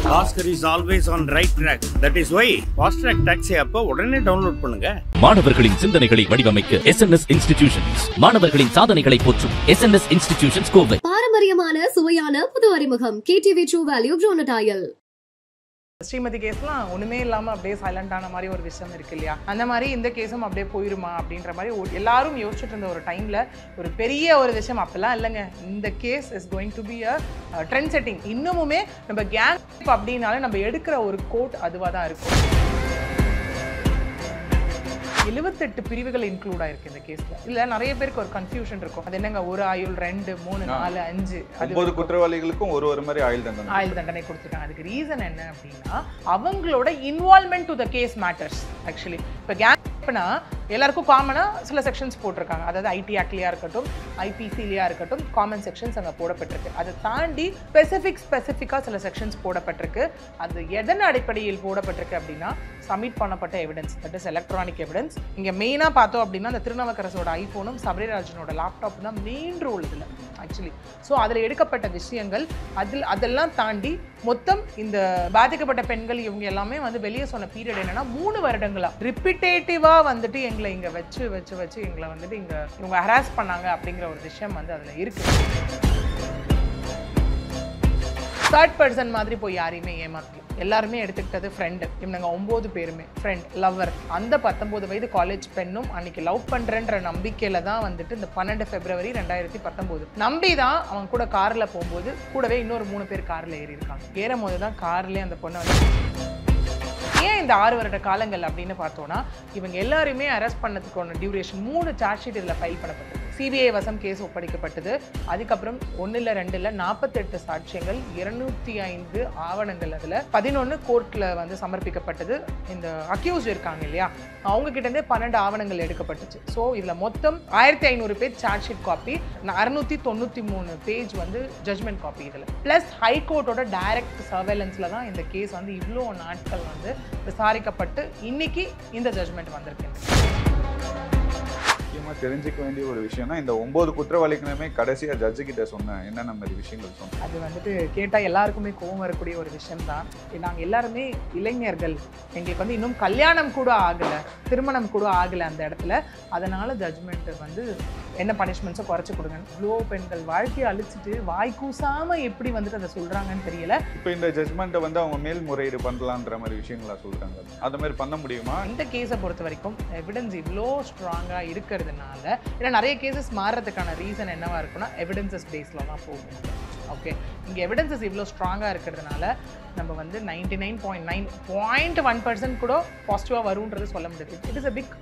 Oscar is always on right track. That is why Fast Track Taxi app உடனே download பண்ணுங்க. மாணவர்களின் சிந்தனைகளை வடிவமைக்க SNS Institutions. மாணவர்களின் சாதனைகளை போற்றும் SNS Institutions கோவை. பாரம்பரியமான சுவையான புது அறிமுகம் KTV True Value Bronadial. Srimathi கேஸ்லாம் ஒண்ணுமே இல்லாம அப்படியே சைலண்டான மாதிரி ஒரு விஷயம் இருக்கு இல்லையா, அந்த மாதிரி இந்த கேஸும் அப்படியே போயிருமா அப்படின்ற மாதிரி எல்லாரும் யோசிச்சுட்டு இருந்த ஒரு டைம்ல ஒரு பெரிய ஒரு விஷயம் அப்பெல்லாம் இல்லைங்க. இந்த case is going to be a trend setting. இன்னமுமே நம்ம கேங் அப்படின்னாலே நம்ம எடுக்கிற ஒரு கோட் அதுவாக தான் இருக்கும். 78 பிரிவுகள் இன்க்ளூட் ஆயிருக்கு இந்த கேஸ்ல. இல்ல நிறைய பேருக்கு ஒரு கன்ஃபியூஷன் இருக்கும், அது என்னங்க ஒரு ஆயுள் 2 3 4 5 9 குற்றவாளிகளுக்கும் ஒரு மாதிரி ஆயுள் தண்டனை கொடுத்துருக்காங்க. அதுக்கு ரீசன் என்ன அப்படின்னா அவங்களோட involvement to the case matters. Actually இப்போ கேங்னா எல்லாருக்கும் காமனா சில செக்ஷன்ஸ் போட்டிருக்காங்க. அதாவது ஐடி ஆக்ட்லயா இருக்கட்டும், ஐபிசிலியா இருக்கட்டும், காமன் செக்ஷன்ஸ் அங்கே போடப்பட்டிருக்கு. அதை தாண்டி ஸ்பெசிஃபிக்கா சில செக்ஷன்ஸ் போடப்பட்டிருக்கு. அது எதன் அடிப்படையில் போடப்பட்டிருக்கு அப்படின்னா சப்மிட் பண்ணப்பட்ட evidence, that is electronic evidence. இங்கே மெயினாக பார்த்தோம் அப்படின்னா அந்த திருநாவுக்கரசோட ஐஃபோனும் சபரிராஜனோட லேப்டாப்பும் தான் மெயின் ரோல் இதில் ஆக்சுவலி. ஸோ அதில் எடுக்கப்பட்ட விஷயங்கள் அதெல்லாம் தாண்டி மொத்தம் இந்த பாதிக்கப்பட்ட பெண்கள் இவங்க எல்லாமே வந்து வெளியே சொன்ன பீரியட் என்னன்னா 3 வருடங்களா ரிப்பீட்டேட்டிவாக வந்துட்டு எங்களை இங்கே வச்சு எங்களை வந்துட்டு இவங்க ஹராஸ் பண்ணாங்க அப்படிங்கிற ஒரு விஷயம் வந்து அதில் இருக்கு. தேர்ட் பர்சன் மாதிரி போய் யாரையுமே ஏமாத்தல. எல்லாருமே எடுத்துக்கிட்டது ஃப்ரெண்டு. இவங்க 9 பேருமே ஃப்ரெண்ட், லவ்வர். அந்த 19 வயது காலேஜ் பெண்ணும் அன்னைக்கு லவ் பண்றேன்ற நம்பிக்கையில தான் வந்துட்டு இந்த 12 பிப்ரவரி 2019 நம்பி தான் அவங்க கூட கார்ல போகும்போது கூடவே இன்னொரு 3 பேர் கார்ல ஏறி இருக்காங்க. ஏறும் போது தான் கார்லேயே அந்த பொண்ணை வந்து ஏன் இந்த 6 வருட காலங்கள் அப்படின்னு பார்த்தோம்னா இவங்க எல்லாருமே அரெஸ்ட் பண்ணதுக்கான டியூரேஷன் 3 சார்ஜ் ஷீட் இதில் ஃபைல் பண்ணப்பட்டது. சிபிஐ வசம் கேஸ் ஒப்படைக்கப்பட்டது. அதுக்கப்புறம் 1 இல்ல 2 இல்ல 48 சாட்சியங்கள், 205 ஆவணங்கள், அதில் 11 கோர்ட்டில் வந்து சமர்ப்பிக்கப்பட்டது. இந்த அக்யூஸ்ட் இருக்காங்க இல்லையா, அவங்க கிட்ட இருந்தே 12 ஆவணங்கள் எடுக்கப்பட்டுச்சு. ஸோ இதில் மொத்தம் 1500 page charge sheet copy, 693 page வந்து ஜட்மெண்ட் காப்பி. இதில் பிளஸ் ஹைகோர்ட்டோட டைரக்ட் சர்வேலன்ஸில் தான் இந்த கேஸ் வந்து இவ்வளோ நாட்கள் வந்து விசாரிக்கப்பட்டு இன்னைக்கு இந்த ஜட்மெண்ட் வந்திருக்கு. தெரிஞ்சுக்க வேண்டிய ஒரு விஷயம்னா இந்த 9 குற்றவாளிகளுமே கடைசியா ஜட்ஜு கிட்ட சொன்ன என்னென்ன மாதிரி விஷயங்கள் சொன்னோம், அது வந்துட்டு கேட்டால் எல்லாருக்குமே கோவம் வரக்கூடிய ஒரு விஷயம் தான். நாங்கள் எல்லாருமே இளைஞர்கள், எங்களுக்கு வந்து இன்னும் கல்யாணம் கூட ஆகலை, திருமணம் கூட ஆகலை அந்த இடத்துல. அதனால ஜட்ஜ்மெண்ட் வந்து என்ன பனிஷ்மெண்ட்ஸை குறைச்சி கொடுங்க. இவ்வளோ பெண்கள் வாழ்க்கையை அழிச்சிட்டு வாய் கூசாம எப்படி வந்துட்டு அதை சொல்றாங்கன்னு தெரியல. இப்போ இந்த ஜட்ஜ்மெண்ட்டை வந்து அவங்க மேல்முறையீடு பண்ணலான்ற மாதிரி விஷயங்களா சொல்றாங்க, அந்த மாதிரி பண்ண முடியுமா? இந்த கேஸை பொறுத்த வரைக்கும் எவிடன்ஸ் இவ்வளோ ஸ்ட்ராங்கா இருக்கிறதுனால, ஏன்னா நிறைய கேசஸ் மாறுறதுக்கான ரீசன் என்னவா இருக்குன்னா எவிடன்சஸ் பேஸில் தான் போகும். ஓகே, இங்கே எவிடன்சஸ் இவ்வளோ ஸ்ட்ராங்காக இருக்கிறதுனால நம்ம வந்து 99.9.1% கூட பாசிட்டிவாக வரும்ன்றது சொல்ல முடியாது. It is a big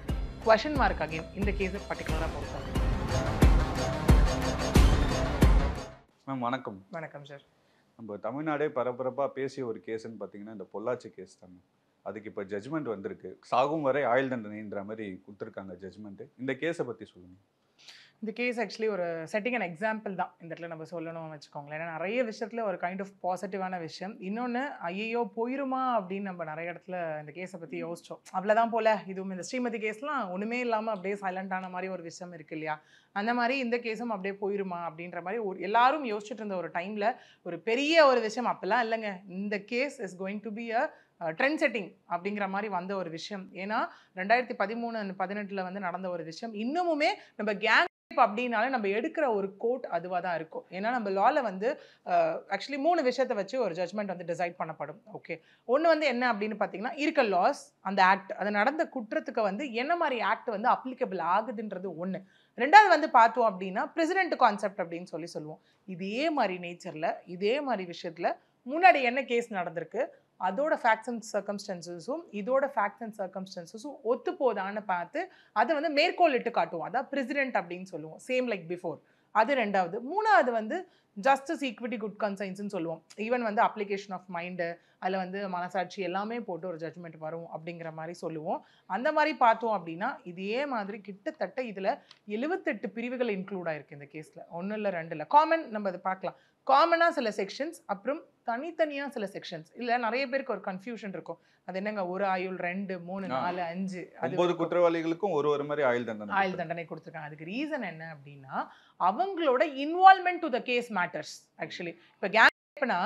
question mark again இந்த கேஸை பர்டிகுலராக பொறுத்தவரை. மேம் வணக்கம். வணக்கம் சார். நம்ம தமிழ்நாடே பரபரப்பாக பேசிய ஒரு கேஸ்ன்னு பார்த்தீங்கன்னா இந்த பொள்ளாச்சி கேஸ் தாங்க. அதுக்கு இப்போ ஜட்ஜ்மெண்ட் வந்திருக்கு. சாகும் வரை ஆயுள் தண்டனைன்ற மாதிரி கொடுத்துருக்காங்க ஜட்ஜ்மெண்ட்டு. இந்த கேஸை பற்றி சொல்லுங்கள். இந்த கேஸ் ஆக்சுவலி ஒரு செட்டிங் அண்ட் எக்ஸாம்பிள் தான் இந்த இடத்துல நம்ம சொல்லணும்னு வச்சுக்கோங்களேன். ஏன்னா நிறைய விஷயத்தில் ஒரு கைண்ட் ஆஃப் பாசிட்டிவான விஷயம். இன்னொன்று ஐயோ போயிருமா அப்படின்னு நம்ம நிறைய இடத்துல இந்த கேஸை பற்றி யோசித்தோம். அவ்வளோதான் போல் இதுவும் இந்த ஸ்ரீமதி கேஸ்லாம் ஒன்றுமே இல்லாமல் அப்படியே சைலண்டான மாதிரி ஒரு விஷயம் இருக்குது இல்லையா, அந்த மாதிரி இந்த கேஸும் அப்படியே போயிருமா அப்படின்ற மாதிரி எல்லாரும் யோசிச்சுட்டு இருந்த ஒரு டைமில் ஒரு பெரிய ஒரு விஷயம் அப்பெல்லாம் இல்லைங்க. இந்த case is going to be a trend setting அப்படிங்கிற மாதிரி வந்த ஒரு விஷயம். ஏன்னா 2013-18 வந்து நடந்த ஒரு விஷயம். இன்னமுமே நம்ம கேங் அப்படின்னாலே நம்ம எடுக்கிற ஒரு கோட் அதுவாக தான் இருக்கும். ஏன்னா நம்ம லால வந்து ஆக்சுவலி 3 விஷயத்தை வச்சு ஒரு ஜட்மெண்ட் வந்து டிசைட் பண்ணப்படும். ஓகே, ஒன்று வந்து என்ன அப்படின்னு பார்த்தீங்கன்னா இருக்க லாஸ், அந்த ஆக்ட், அது நடந்த குற்றத்துக்கு வந்து என்ன மாதிரி ஆக்ட் வந்து அப்ளிகபிள் ஆகுதுன்றது ஒன்று. ரெண்டாவது வந்து பார்த்தோம் அப்படின்னா பிரசிடென்ட் கான்செப்ட் அப்படின்னு சொல்லுவோம். இதே மாதிரி நேச்சரில் இதே மாதிரி விஷயத்தில் முன்னாடி என்ன கேஸ் நடந்திருக்கு, அதோட ஃபேக்ட்ஸ் அண்ட் சர்க்கம்ஸ்டன்சஸும் இதோட ஃபேக்ட்ஸ் அண்ட் சர்க்கம்ஸ்டன்சஸும் ஒத்து போதான்னு பார்த்து அதை வந்து மேற்கோளிட்டு காட்டுவோம். அதான் பிரசிடென்ட் அப்படின்னு சொல்லுவோம், சேம் லைக் பிஃபோர். அது ரெண்டாவது. மூணாவது வந்து ஜஸ்டிஸ், ஈக்விட்டி, குட் கன்சைன்ஸ்ன்னு சொல்லுவோம். ஈவன் வந்து அப்ளிகேஷன் ஆஃப் மைண்டு, அதில் வந்து மனசாட்சி எல்லாமே போட்டு ஒரு ஜட்ஜ்மெண்ட் வரும் அப்படிங்கிற மாதிரி சொல்லுவோம். அந்த மாதிரி பார்த்தோம் அப்படின்னா இதே மாதிரி கிட்டத்தட்ட இதில் 78 பிரிவுகள் இன்க்ளூட் ஆயிருக்கு இந்த கேஸில். 1 இல்லை 2 இல்லை. காமன் நம்ம அதை பார்க்கலாம். காமனாக சில செக்ஷன்ஸ், அப்புறம் தனித்தனியாக சில செக்ஷன்ஸ். இல்லை நிறைய பேருக்கு ஒரு கன்ஃபியூஷன் இருக்கும், அது என்னங்க ஒரு ஆயுள் 2 3 4 5 9 குற்றவாளிகளுக்கும் ஒரு மாதிரி ஆயுள் தண்டனை கொடுத்துருக்காங்க. அதுக்கு ரீசன் என்ன அப்படின்னா அவங்களோட involvement to the case matters. Actually இப்போ கேங்னா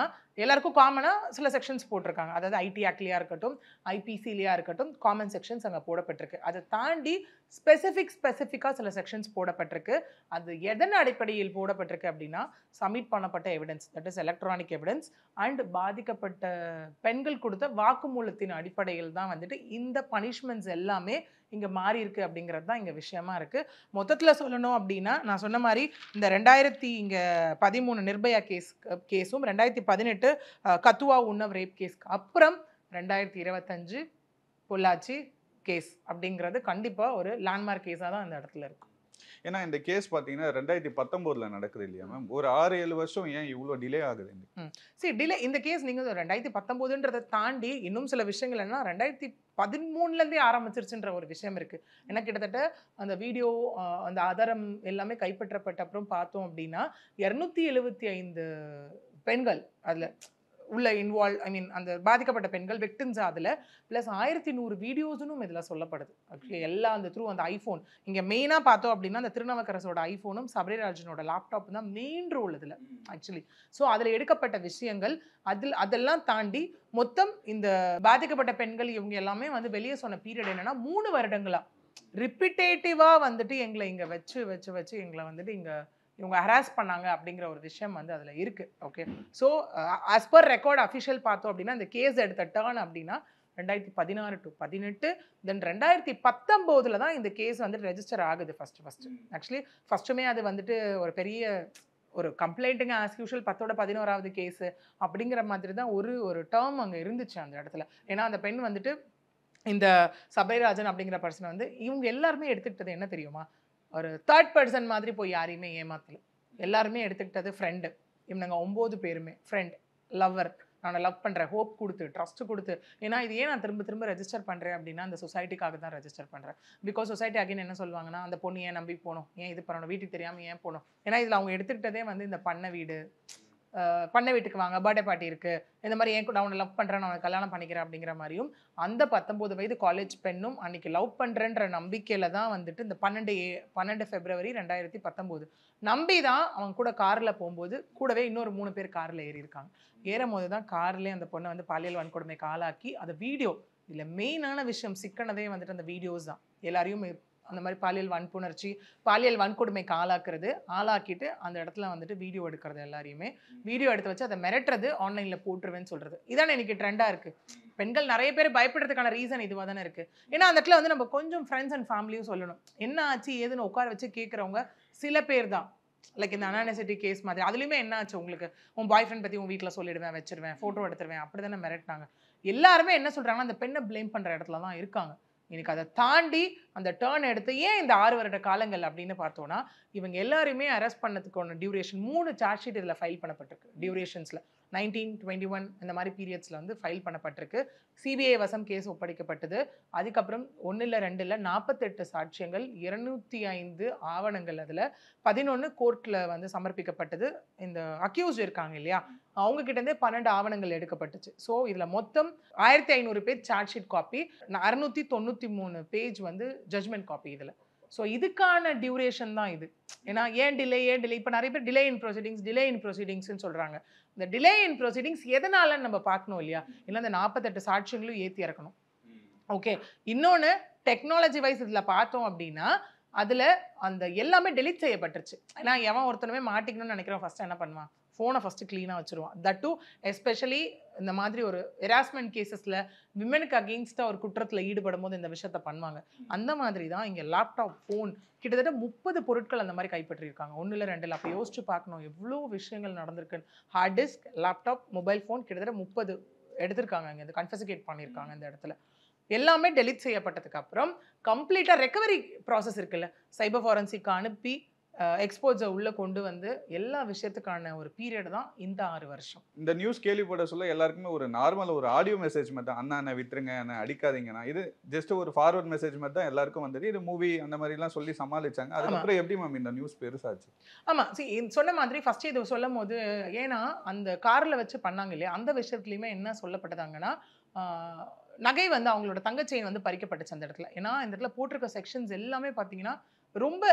எல்லாருக்கும் காமனாக சில செக்ஷன்ஸ் போட்டிருக்காங்க. அதாவது ஐடி ஆக்ட்லேயா இருக்கட்டும், ஐபிசிலேயா இருக்கட்டும், காமன் செக்ஷன்ஸ் அங்கே போடப்பட்டிருக்கு. அதை தாண்டி ஸ்பெசிஃபிக்காக சில செக்ஷன்ஸ் போடப்பட்டிருக்கு. அது எதன் அடிப்படையில் போடப்பட்டிருக்கு அப்படின்னா, சப்மிட் பண்ணப்பட்ட evidence, that is electronic evidence, and பாதிக்கப்பட்ட பெண்கள் கொடுத்த வாக்குமூலத்தின் அடிப்படையில் தான் வந்துட்டு இந்த பனிஷ்மெண்ட்ஸ் எல்லாமே இங்கே மாறி இருக்கு அப்படிங்கிறது தான் இங்கே விஷயமா இருக்கு. மொத்தத்தில் சொல்லணும் அப்படின்னா, நான் சொன்ன மாதிரி இந்த 2013 நிர்பயா கேஸும் 2018 கத்துவா உன்னவ் ரேப் கேஸ்க்கு அப்புறம் 2025 பொள்ளாச்சி கேஸ் அப்படிங்கிறது கண்டிப்பாக ஒரு லேண்ட்மார்க் கேஸாக தான் அந்த இடத்துல இருக்கு. ஏன்னா இந்த கேஸ் பார்த்தீங்கன்னா 2019 நடக்குது இல்லையா மேம்? ஒரு 6-7 வருஷம் ஏன் இவ்வளோ டிலே ஆகுது? சரி, டிலே இந்த கேஸ் நீங்கள் 2019 தாண்டி இன்னும் சில விஷயங்கள் என்ன 2013 ஆரம்பிச்சிருச்சுன்ற ஒரு விஷயம் இருக்கு. ஏன்னா கிட்டத்தட்ட அந்த வீடியோ அந்த ஆதாரம் எல்லாமே கைப்பற்றப்பட்ட அப்புறம் பார்த்தோம் அப்படின்னா 275 பெண்கள் அதில் உள்ள இன்வால்வ், ஐ மீன் அந்த பாதிக்கப்பட்ட பெண்கள் விக்டிம்ஸ் அதில் ப்ளஸ் 1100 வீடியோஸும் இதில் சொல்லப்படுது. ஆக்சுவலி எல்லாம் அந்த த்ரூ அந்த ஐஃபோன் இங்கே மெயினாக பார்த்தோம் அப்படின்னா அந்த திருநாவுக்கரசோட ஐஃபோனும் சபரிராஜனோட லேப்டாப் தான் மெயின் ரோல் இதில் ஆக்சுவலி. ஸோ அதில் எடுக்கப்பட்ட விஷயங்கள் அதெல்லாம் தாண்டி மொத்தம் இந்த பாதிக்கப்பட்ட பெண்கள் இவங்க எல்லாமே வந்து வெளியே சொன்ன பீரியட் என்னன்னா 3 வருடங்களா ரிப்பீட்டேட்டிவாக வந்துட்டு எங்களை இங்கே வச்சு எங்களை வந்துட்டு இவங்க ஹராஸ் பண்ணாங்க அப்படிங்கிற ஒரு விஷயம் வந்து அதில் இருக்குது. Okay, so as per record official பார்த்தோம் அப்படின்னா இந்த கேஸ் எடுத்த டர்ன் அப்படின்னா 2016 to 18, தென் 2019 தான் இந்த கேஸ் வந்துட்டு ரெஜிஸ்டர் ஆகுது ஃபஸ்ட்டு. ஆக்சுவலி ஃபஸ்ட்டுமே அது வந்துட்டு ஒரு பெரிய ஒரு கம்ப்ளைண்ட்டுங்க ஆஸ் யூஷுவல் 10-11வது கேஸு அப்படிங்கிற மாதிரி தான் ஒரு டேர்ம் அங்கே இருந்துச்சு அந்த இடத்துல. ஏன்னா அந்த பெண் வந்துட்டு இந்த சபரிராஜன் அப்படிங்கிற பர்சன் வந்து இவங்க எல்லாருமே எடுத்துக்கிட்டது என்ன தெரியுமா, ஒரு தேர்ட் பர்சன் மாதிரி போய் யாரையுமே ஏமாத்தல. எல்லாருமே எடுத்துக்கிட்டது ஃப்ரெண்டு. இவனுங்க 9 பேருமே ஃப்ரெண்ட், லவ்வர், நான் லவ் பண்ணுறேன், ஹோப் கொடுத்து, ட்ரஸ்ட் கொடுத்து. ஏன்னா இது ஏன் நான் திரும்ப ரெஜிஸ்டர் பண்ணுறேன் அப்படின்னா அந்த சொசைட்டிக்காக தான் ரெஜிஸ்டர் பண்ணுறேன். பிகாஸ் சொசைட்டி அகைன் என்ன சொல்லுவாங்கன்னா, அந்த பொண்ணு ஏன் நம்பி போகணும், ஏன் இது பண்ணணும், வீட்டுக்கு தெரியாமல் ஏன் போகணும். ஏன்னா இதில் அவங்க எடுத்துக்கிட்டதே வந்து இந்த பண்ண வீட்டுக்கு வாங்க, பர்த்டே பார்ட்டி இருக்குது, இந்த மாதிரி ஏன் கூட அவனை லவ் பண்ணுறேன், நான் அவனை கல்யாணம் பண்ணிக்கிறேன் அப்படிங்கிற மாதிரியும் அந்த 19 வயது காலேஜ் பெண்ணும் அன்றைக்கி லவ் பண்ணுறேன்ற நம்பிக்கையில் தான் வந்துட்டு இந்த 12 February 2019 நம்பி தான் அவங்க கூட காரில் போகும்போது கூடவே இன்னொரு 3 பேர் காரில் ஏறியிருக்காங்க. ஏறும் போது தான் கார்லேயே அந்த பொண்ணை வந்து பாலியல் வன்கொடுமைக்கு ஆளாக்கி அந்த வீடியோ, இதில் மெயினான விஷயம் சிக்கனதே வந்துட்டு அந்த வீடியோஸ் தான். எல்லாரையும் அந்த மாதிரி பாலியல் வன்புணர்ச்சி, பாலியல் வன்கொடுமைக்கு ஆளாக்கிட்டு அந்த இடத்துல வந்துட்டு வீடியோ எடுக்கிறது, எல்லாரையுமே வீடியோ எடுத்து வச்சு அதை மிரட்டுறது, ஆன்லைனில் போட்டுருவேன்னு சொல்கிறது. இதானே இன்னைக்கு ட்ரெண்டாக இருக்குது. பெண்கள் நிறைய பேர் பயப்படுறதுக்கான ரீசன் இதுவாக தானே இருக்குது. ஏன்னா அந்த இடத்துல வந்து நம்ம கொஞ்சம் ஃப்ரெண்ட்ஸ் அண்ட் ஃபேமிலியும் சொல்லணும். என்ன ஆச்சு ஏதுன்னு உட்கார வச்சு கேட்குறவங்க சில பேர் தான். லைக் இந்த அனானிசிட்டி கேஸ் மாதிரி அதுலேயுமே என்ன ஆச்சு, உங்களுக்கு உன் பாய் ஃப்ரெண்ட் பற்றி உன் வீட்டில் சொல்லிடுவேன், வச்சிருவேன், ஃபோட்டோ எடுத்துருவேன், அப்படி தானே மிரட்டினாங்க. எல்லாருமே என்ன சொல்கிறாங்கன்னா அந்த பெண்ணை ப்ளேம் பண்ணுற இடத்துல தான் இருக்காங்க. எனக்கு அதை தாண்டி அந்த டேர்ன் எடுத்து ஏன் இந்த 6 வருட காலங்கள் அப்படின்னு பார்த்தோன்னா, இவங்க எல்லாருமே அரெஸ்ட் பண்ணதுக்கான டியூரேஷன் 3 சார்ஜ் ஷீட் இதில் ஃபைல் பண்ணப்பட்டிருக்கு. டியூரேஷன்ஸில் 19, 21 இந்த மாதிரி பீரியட்ஸில் வந்து ஃபைல் பண்ணப்பட்டிருக்கு. சிபிஐ வசம் கேஸ் ஒப்படைக்கப்பட்டது. அதுக்கப்புறம் 1 இல்லை 2 இல்லை 48 சாட்சியங்கள், 205 ஆவணங்கள், அதில் 11 கோர்ட்டில் வந்து சமர்ப்பிக்கப்பட்டது. இந்த அக்யூஸ்ட் இருக்காங்க இல்லையா, அவங்க கிட்டேருந்தே 12 ஆவணங்கள் எடுக்கப்பட்டுச்சு. ஸோ இதில் மொத்தம் 1500 page charge sheet copy, 693 page வந்து ஜட்ஜ்மெண்ட் காப்பி இதில். ஸோ இதுக்கான டியூரேஷன் தான் இது. ஏன்னா ஏன் டிலே இப்போ நிறைய பேர் டிலே இன் ப்ரொசீடிங்ஸ்ன்னு சொல்கிறாங்க. இந்த டிலே இன் ப்ரொசீடிங்ஸ் எதனாலன்னு நம்ம பார்க்கணும் இல்லையா. இல்லை இந்த 48 சாட்சியங்களும் ஏற்றி இறக்கணும். ஓகே, இன்னொன்று டெக்னாலஜி வைஸ் இதில் பார்த்தோம் அப்படின்னா அதில் அந்த எல்லாமே டெலிட் செய்யப்பட்டுருச்சு. ஏன்னா எவன் ஒருத்தனுமே மாட்டிக்கணும்னு நினைக்கிறோம் ஃபஸ்ட்டு என்ன பண்ணுவான், ஃபோனை ஃபஸ்ட்டு க்ளீனாக வச்சுருவான். தட் டூ எஸ்பெஷலி இந்த மாதிரி ஒரு ஹெராஸ்மெண்ட் கேசஸில் விமெனுக்கு அகெயின்ஸ்டாக ஒரு குற்றத்தில் ஈடுபடும் போது இந்த விஷயத்த பண்ணுவாங்க. அந்த மாதிரி தான் இங்கே லேப்டாப், ஃபோன் கிட்டத்தட்ட 30 பொருட்கள் அந்த மாதிரி கைப்பற்றியிருக்காங்க. 1 இல்லை 2 இல்லை. அப்போ யோசிச்சு பார்க்கணும் எவ்வளோ விஷயங்கள் நடந்திருக்குன்னு. Hard disk, laptop, mobile phone கிட்டத்தட்ட 30 எடுத்திருக்காங்க. இங்கே இந்த கன்ஃபெசிகேட் பண்ணியிருக்காங்க. இந்த இடத்துல எல்லாமே டெலிட் செய்யப்பட்டதுக்கு அப்புறம் கம்ப்ளீட்டாக ரெக்கவரி ப்ராசஸ் இருக்குல்ல, சைபர் ஃபாரன்சிக்கு அனுப்பி எக்ஸ்போர்ட்ஸை உள்ளே கொண்டு வந்து எல்லா விஷயத்துக்கான ஒரு பீரியட் தான் இந்த 6 வருஷம். இந்த நியூஸ் கேள்விப்பட சொல்ல எல்லாருக்குமே ஒரு நார்மல் ஒரு ஆடியோ மெசேஜ் மாதிரி தான், அண்ணா விட்டுருங்க, என்ன அடிக்காதீங்கண்ணா, இது ஜஸ்ட் ஒரு ஃபார்வர்ட் மெசேஜ் மாதிரி தான் எல்லாருக்கும் வந்தது. இது மூவி அந்த மாதிரிலாம் சொல்லி சமாளிச்சாங்க. அதுக்கப்புறம் எப்படி மேம் இந்த நியூஸ் பெருசாச்சு? ஆமாம், சொன்ன மாதிரி ஃபஸ்ட்டு இது சொல்லும் போது, ஏன்னா அந்த காரில் வச்சு பண்ணாங்க இல்லையா, அந்த விஷயத்துலையுமே என்ன சொல்லப்பட்டதாங்கன்னா, நகை வந்து அவங்களோட தங்கச்செயின் வந்து பறிக்கப்பட்டுச்சு அந்த இடத்துல. ஏன்னா இந்த இடத்துல போட்டிருக்க செக்ஷன்ஸ் எல்லாமே பார்த்தீங்கன்னா ரொம்ப